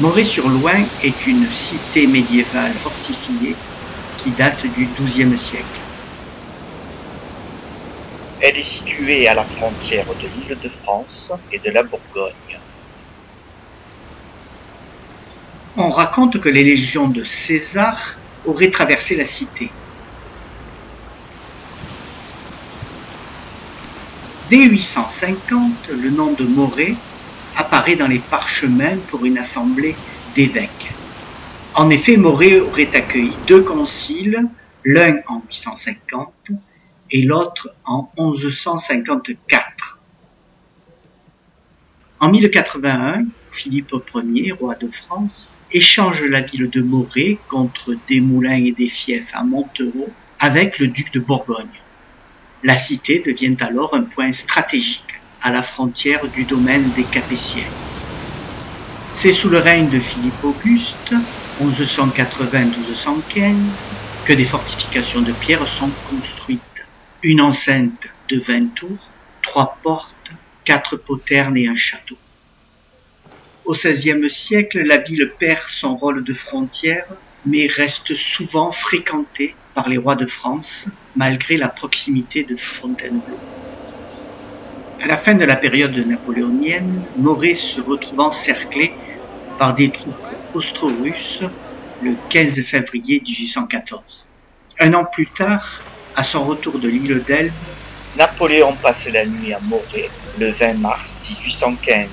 Moret-sur-Loing est une cité médiévale fortifiée qui date du XIIe siècle. Elle est située à la frontière de l'Île-de-France et de la Bourgogne. On raconte que les légions de César auraient traversé la cité. Dès 850, le nom de Moret apparaît dans les parchemins pour une assemblée d'évêques. En effet, Moret aurait accueilli deux conciles, l'un en 850 et l'autre en 1154. En 1081, Philippe Ier, roi de France, échange la ville de Moret contre des moulins et des fiefs à Montereau avec le duc de Bourgogne. La cité devient alors un point stratégique à la frontière du domaine des Capétiens. C'est sous le règne de Philippe Auguste, 1180-1215, que des fortifications de pierre sont construites. Une enceinte de 20 tours, 3 portes, 4 poternes et un château. Au XVIe siècle, la ville perd son rôle de frontière, mais reste souvent fréquentée par les rois de France, malgré la proximité de Fontainebleau. À la fin de la période napoléonienne, Moret se retrouve encerclé par des troupes austro-russes le 15 février 1814. Un an plus tard, à son retour de l'île d'Elbe, Napoléon passe la nuit à Moret le 20 mars 1815.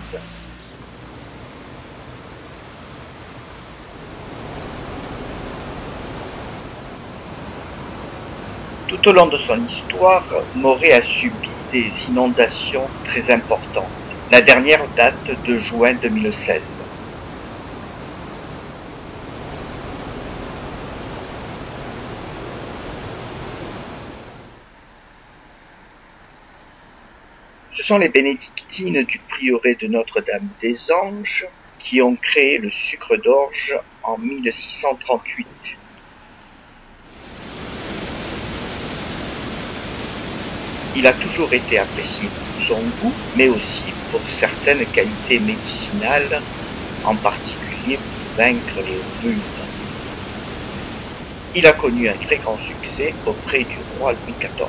Tout au long de son histoire, Moret a subi des inondations très importantes. La dernière date de juin 2016. Ce sont les bénédictines du prieuré de Notre-Dame-des-Anges qui ont créé le sucre d'orge en 1638. Il a toujours été apprécié pour son goût, mais aussi pour certaines qualités médicinales, en particulier pour vaincre les rhumes. Il a connu un très grand succès auprès du roi Louis XIV.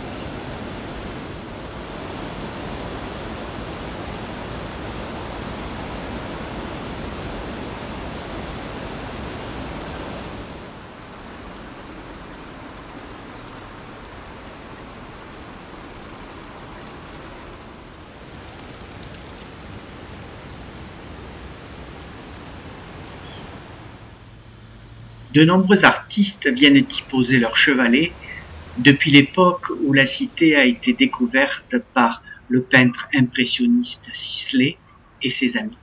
de nombreux artistes viennent y poser leurs chevalets depuis l'époque où la cité a été découverte par le peintre impressionniste Sisley et ses amis.